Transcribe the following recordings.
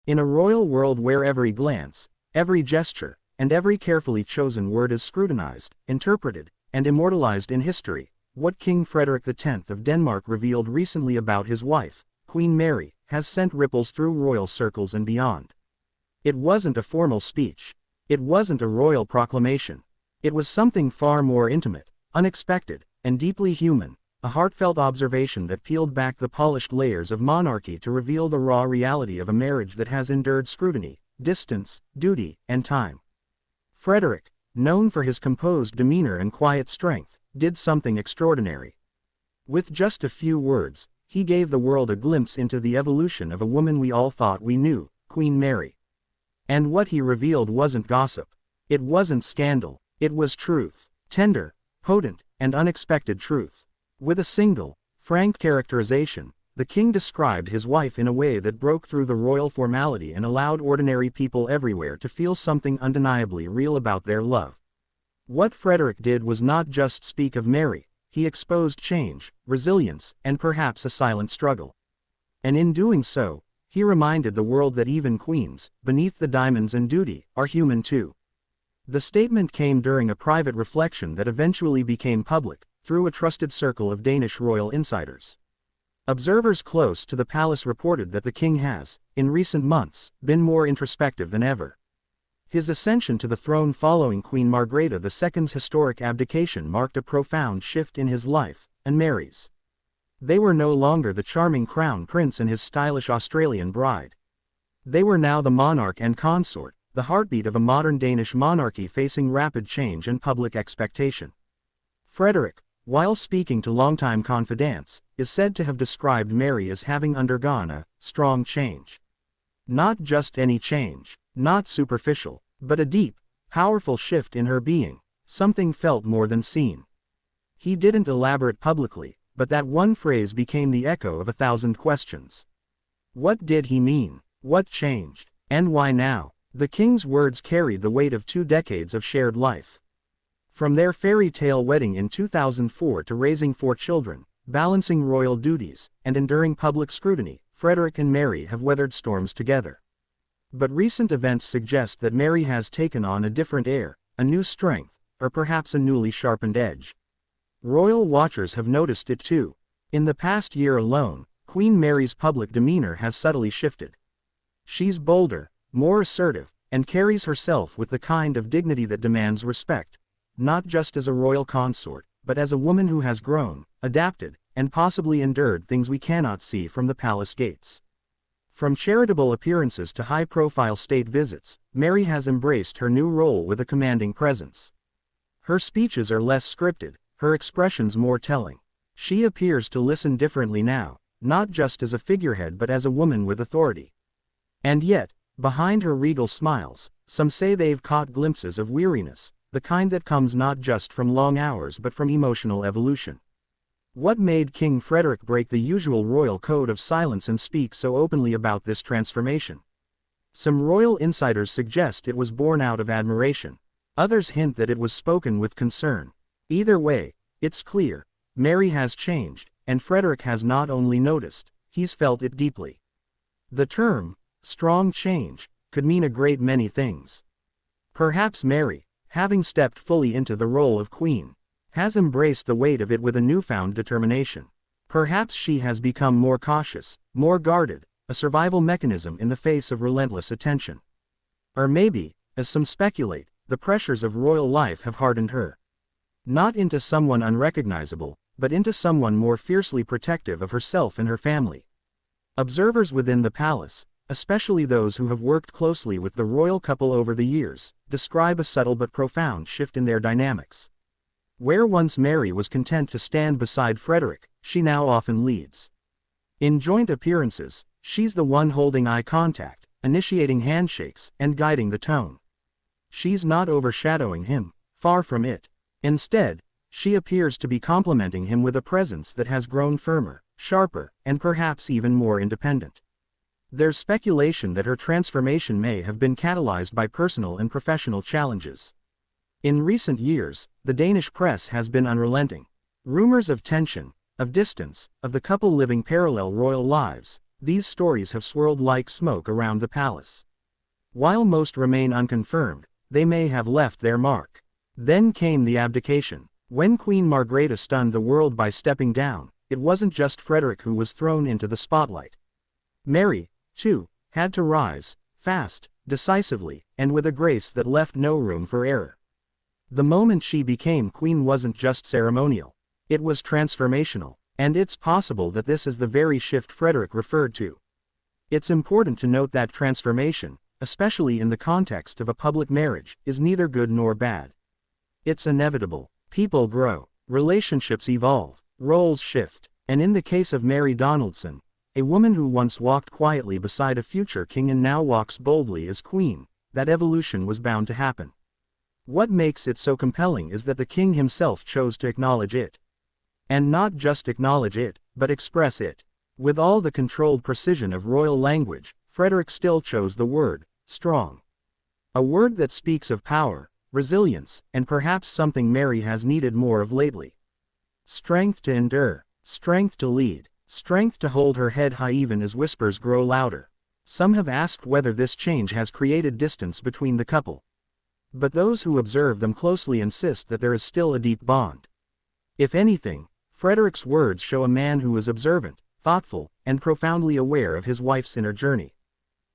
In a royal world where every glance, every gesture, and every carefully chosen word is scrutinized, interpreted, and immortalized in history, what King Frederik X of Denmark revealed recently about his wife, Queen Mary, has sent ripples through royal circles and beyond. It wasn't a formal speech. It wasn't a royal proclamation. It was something far more intimate, unexpected, and deeply human, a heartfelt observation that peeled back the polished layers of monarchy to reveal the raw reality of a marriage that has endured scrutiny, distance, duty, and time. Frederik, known for his composed demeanor and quiet strength, did something extraordinary. With just a few words, he gave the world a glimpse into the evolution of a woman we all thought we knew, Queen Mary. And what he revealed wasn't gossip. It wasn't scandal. It was truth. Tender, potent, and unexpected truth. With a single, frank characterization, the king described his wife in a way that broke through the royal formality and allowed ordinary people everywhere to feel something undeniably real about their love. What Frederik did was not just speak of Mary, he exposed change, resilience, and perhaps a silent struggle. And in doing so, he reminded the world that even queens, beneath the diamonds and duty, are human too. The statement came during a private reflection that eventually became public, through a trusted circle of Danish royal insiders. Observers close to the palace reported that the king has, in recent months, been more introspective than ever. His ascension to the throne following Queen Margrethe II's historic abdication marked a profound shift in his life, and Mary's. They were no longer the charming crown prince and his stylish Australian bride. They were now the monarch and consort, the heartbeat of a modern Danish monarchy facing rapid change and public expectation. Frederik, while speaking to longtime confidants, is said to have described Mary as having undergone a strong change. Not just any change, not superficial, but a deep, powerful shift in her being, something felt more than seen. He didn't elaborate publicly, but that one phrase became the echo of 1,000 questions. What did he mean? What changed? And why now? The king's words carried the weight of 2 decades of shared life. From their fairy tale wedding in 2004 to raising 4 children, balancing royal duties, and enduring public scrutiny, Frederik and Mary have weathered storms together. But recent events suggest that Mary has taken on a different air, a new strength, or perhaps a newly sharpened edge. Royal watchers have noticed it too. In the past year alone, Queen Mary's public demeanor has subtly shifted. She's bolder, more assertive, and carries herself with the kind of dignity that demands respect, not just as a royal consort, but as a woman who has grown, adapted, and possibly endured things we cannot see from the palace gates. From charitable appearances to high-profile state visits, Mary has embraced her new role with a commanding presence. Her speeches are less scripted, her expressions more telling. She appears to listen differently now, not just as a figurehead but as a woman with authority. And yet, behind her regal smiles, some say they've caught glimpses of weariness, the kind that comes not just from long hours but from emotional evolution. What made King Frederik break the usual royal code of silence and speak so openly about this transformation? Some royal insiders suggest it was born out of admiration. Others hint that it was spoken with concern. Either way, it's clear, Mary has changed, and Frederik has not only noticed, he's felt it deeply. The term, strong change, could mean a great many things. Perhaps Mary, having stepped fully into the role of queen, has embraced the weight of it with a newfound determination. Perhaps she has become more cautious, more guarded, a survival mechanism in the face of relentless attention. Or maybe, as some speculate, the pressures of royal life have hardened her. Not into someone unrecognizable, but into someone more fiercely protective of herself and her family. Observers within the palace, especially those who have worked closely with the royal couple over the years, describe a subtle but profound shift in their dynamics. Where once Mary was content to stand beside Frederik, she now often leads. In joint appearances, she's the one holding eye contact, initiating handshakes, and guiding the tone. She's not overshadowing him, far from it. Instead, she appears to be complementing him with a presence that has grown firmer, sharper, and perhaps even more independent. There's speculation that her transformation may have been catalyzed by personal and professional challenges. In recent years, the Danish press has been unrelenting. Rumors of tension, of distance, of the couple living parallel royal lives, these stories have swirled like smoke around the palace. While most remain unconfirmed, they may have left their mark. Then came the abdication. When Queen Margrethe stunned the world by stepping down, it wasn't just Frederik who was thrown into the spotlight. Mary, too, had to rise, fast, decisively, and with a grace that left no room for error. The moment she became queen wasn't just ceremonial. It was transformational, and it's possible that this is the very shift Frederik referred to. It's important to note that transformation, especially in the context of a public marriage, is neither good nor bad. It's inevitable. People grow, relationships evolve, roles shift, and in the case of Mary Donaldson, a woman who once walked quietly beside a future king and now walks boldly as queen, that evolution was bound to happen. What makes it so compelling is that the king himself chose to acknowledge it. And not just acknowledge it, but express it. With all the controlled precision of royal language, Frederik still chose the word, strong. A word that speaks of power, resilience, and perhaps something Mary has needed more of lately. Strength to endure, strength to lead, strength to hold her head high even as whispers grow louder. Some have asked whether this change has created distance between the couple. But those who observe them closely insist that there is still a deep bond. If anything, Frederik's words show a man who is observant, thoughtful, and profoundly aware of his wife's inner journey.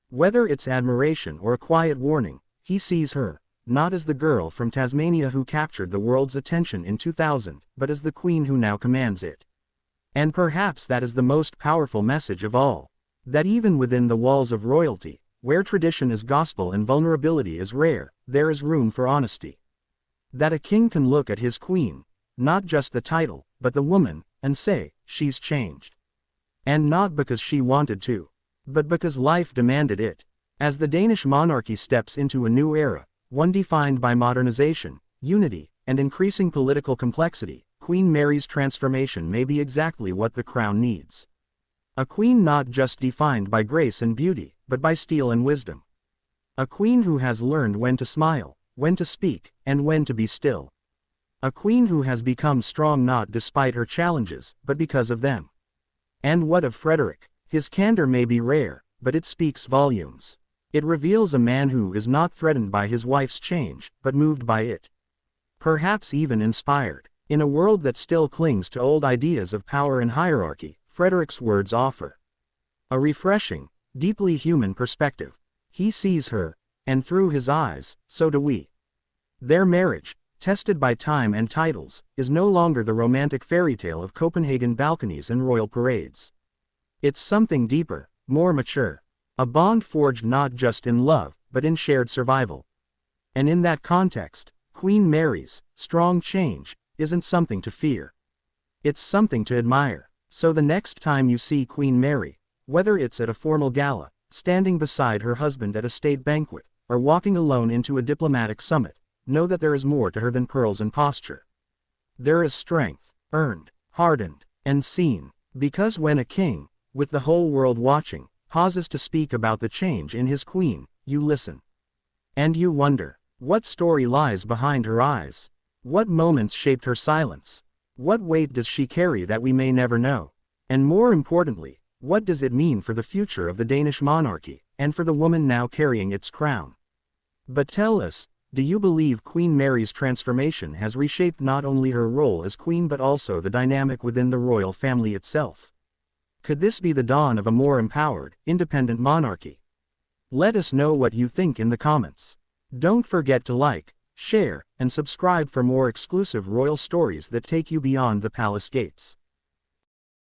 Whether it's admiration or a quiet warning, he sees her, not as the girl from Tasmania who captured the world's attention in 2000, but as the queen who now commands it. And perhaps that is the most powerful message of all. That even within the walls of royalty, where tradition is gospel and vulnerability is rare, there is room for honesty. That a king can look at his queen, not just the title, but the woman, and say, she's changed. And not because she wanted to, but because life demanded it. As the Danish monarchy steps into a new era, one defined by modernization, unity, and increasing political complexity, Queen Mary's transformation may be exactly what the crown needs. A queen not just defined by grace and beauty, but by steel and wisdom. A queen who has learned when to smile, when to speak, and when to be still. A queen who has become strong not despite her challenges, but because of them. And what of Frederik? His candor may be rare, but it speaks volumes. It reveals a man who is not threatened by his wife's change, but moved by it. Perhaps even inspired. In a world that still clings to old ideas of power and hierarchy, Frederik's words offer a refreshing, deeply human perspective. He sees her, and through his eyes, so do we. Their marriage, tested by time and titles, is no longer the romantic fairy tale of Copenhagen balconies and royal parades. It's something deeper, more mature. A bond forged not just in love, but in shared survival. And in that context, Queen Mary's strong change isn't something to fear. It's something to admire. So the next time you see Queen Mary, whether it's at a formal gala, standing beside her husband at a state banquet, or walking alone into a diplomatic summit, know that there is more to her than pearls and posture. There is strength, earned, hardened, and seen, because when a king, with the whole world watching, pauses to speak about the change in his queen, you listen. And you wonder, what story lies behind her eyes? What moments shaped her silence? What weight does she carry that we may never know? And more importantly, what does it mean for the future of the Danish monarchy, and for the woman now carrying its crown? But tell us, do you believe Queen Mary's transformation has reshaped not only her role as queen but also the dynamic within the royal family itself? Could this be the dawn of a more empowered, independent monarchy? Let us know what you think in the comments. Don't forget to like, share, and subscribe for more exclusive royal stories that take you beyond the palace gates.